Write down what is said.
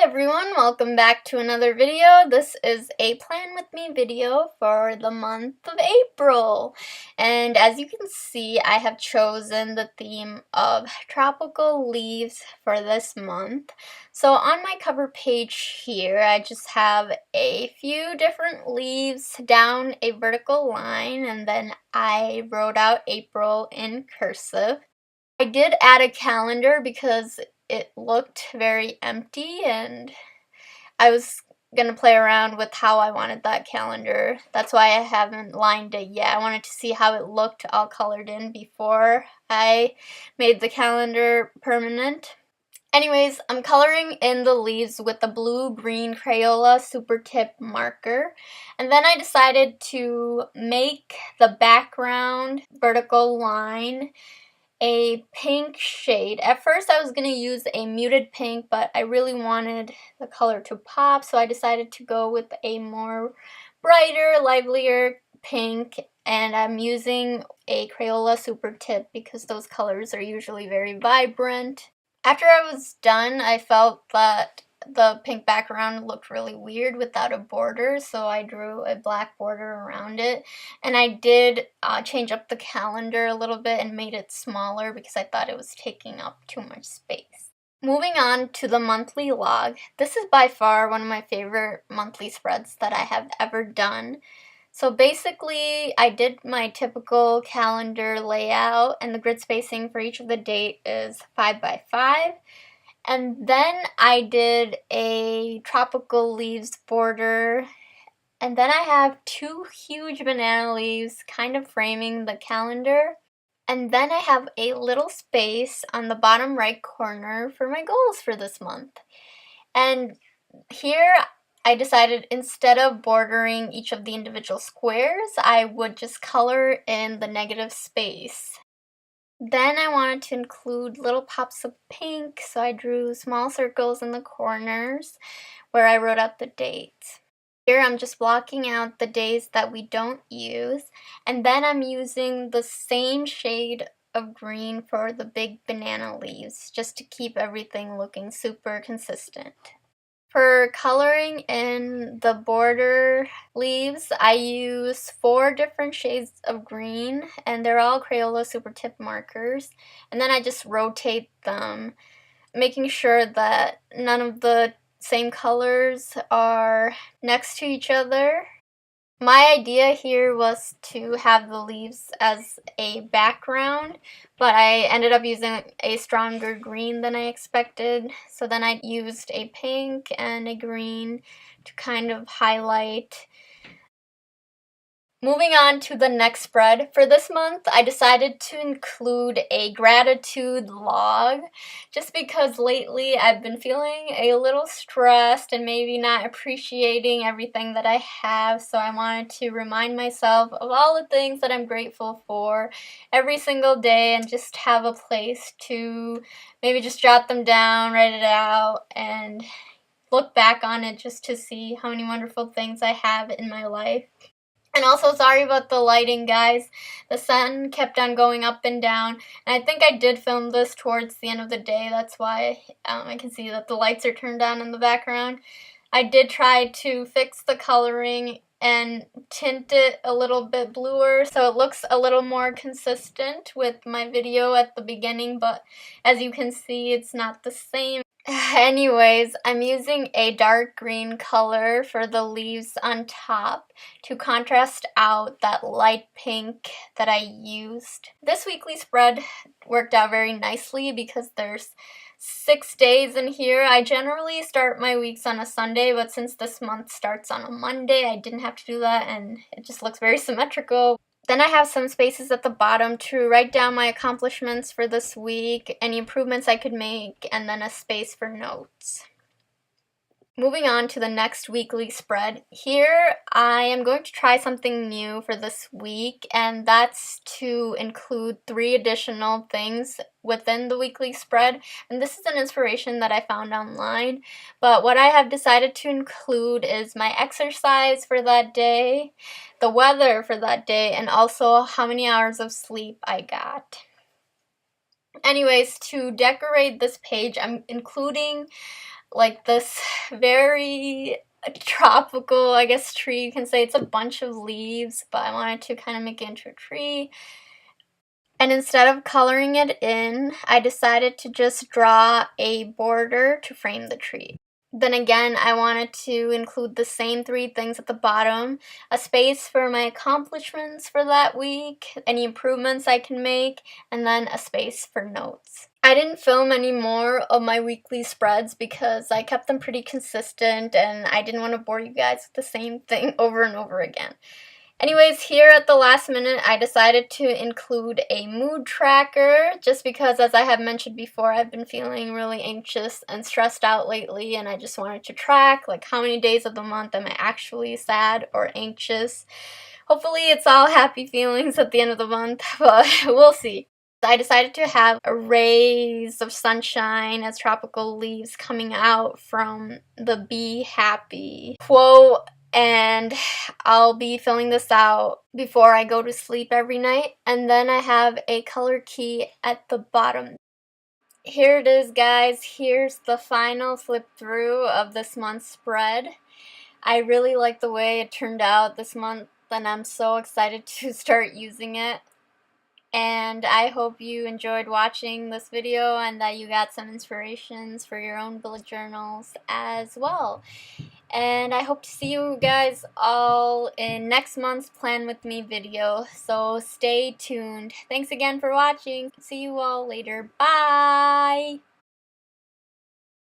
Hi everyone, welcome back to another video. This is a plan with me video for the month of April. And as you can see, I have chosen the theme of tropical leaves for this month. So on my cover page here, I just have a few different leaves down a vertical line, and then I wrote out April in cursive. I did add a calendar because it looked very empty and I was gonna play around with how I wanted that calendar. That's why I haven't lined it yet. I wanted to see how it looked all colored in before I made the calendar permanent. Anyways, I'm coloring in the leaves with the blue-green Crayola Super Tip marker. And then I decided to make the background vertical line a pink shade. At first I was going to use a muted pink, but I really wanted the color to pop, so I decided to go with a more brighter, livelier pink, and I'm using a Crayola Super Tip because those colors are usually very vibrant. After I was done, I felt that the pink background looked really weird without a border, so I drew a black border around it. And I did change up the calendar a little bit and made it smaller because I thought it was taking up too much space. Moving on to the monthly log. This is by far one of my favorite monthly spreads that I have ever done. So basically, I did my typical calendar layout, and the grid spacing for each of the date is 5 by 5. And then I did a tropical leaves border, and then I have two huge banana leaves kind of framing the calendar. And then I have a little space on the bottom right corner for my goals for this month. And here I decided instead of bordering each of the individual squares, I would just color in the negative space. Then I wanted to include little pops of pink, so I drew small circles in the corners where I wrote out the dates. Here I'm just blocking out the days that we don't use, and then I'm using the same shade of green for the big banana leaves, just to keep everything looking super consistent. For coloring in the border leaves, I use 4 different shades of green, and they're all Crayola Super Tip markers. And then I just rotate them, making sure that none of the same colors are next to each other. My idea here was to have the leaves as a background, but I ended up using a stronger green than I expected. So then I used a pink and a green to kind of highlight. Moving on to the next spread. For this month, I decided to include a gratitude log just because lately I've been feeling a little stressed and maybe not appreciating everything that I have, so I wanted to remind myself of all the things that I'm grateful for every single day and just have a place to maybe just jot them down, write it out, and look back on it just to see how many wonderful things I have in my life. And also, sorry about the lighting, guys. The sun kept on going up and down, and I think I did film this towards the end of the day. That's why I can see that the lights are turned on in the background. I did try to fix the coloring and tint it a little bit bluer so it looks a little more consistent with my video at the beginning, but as you can see, it's not the same. Anyways, I'm using a dark green color for the leaves on top to contrast out that light pink that I used. This weekly spread worked out very nicely because there's 6 days in here. I generally start my weeks on a Sunday, but since this month starts on a Monday, I didn't have to do that, and it just looks very symmetrical. Then I have some spaces at the bottom to write down my accomplishments for this week, any improvements I could make, and then a space for notes. Moving on to the next weekly spread. Here I am going to try something new for this week, and that's to include 3 additional things within the weekly spread. And this is an inspiration that I found online, but what I have decided to include is my exercise for that day, the weather for that day, and also how many hours of sleep I got. Anyways, to decorate this page, I'm including like this very tropical, I guess, tree. You can say it's a bunch of leaves, but I wanted to kind of make it into a tree. And instead of coloring it in, I decided to just draw a border to frame the tree. Then again, I wanted to include the same 3 things at the bottom: a space for my accomplishments for that week, any improvements I can make, and then a space for notes. I didn't film any more of my weekly spreads because I kept them pretty consistent and I didn't want to bore you guys with the same thing over and over again. Anyways, here at the last minute, I decided to include a mood tracker just because, as I have mentioned before, I've been feeling really anxious and stressed out lately, and I just wanted to track like how many days of the month am I actually sad or anxious. Hopefully it's all happy feelings at the end of the month, but we'll see. I decided to have rays of sunshine as tropical leaves coming out from the Be Happy quote, and I'll be filling this out before I go to sleep every night. And then I have a color key at the bottom. Here it is, guys. Here's the final flip through of this month's spread. I really like the way it turned out this month, and I'm so excited to start using it. And I hope you enjoyed watching this video and that you got some inspirations for your own bullet journals as well. And I hope to see you guys all in next month's Plan With Me video, so stay tuned. Thanks again for watching. See you all later. Bye!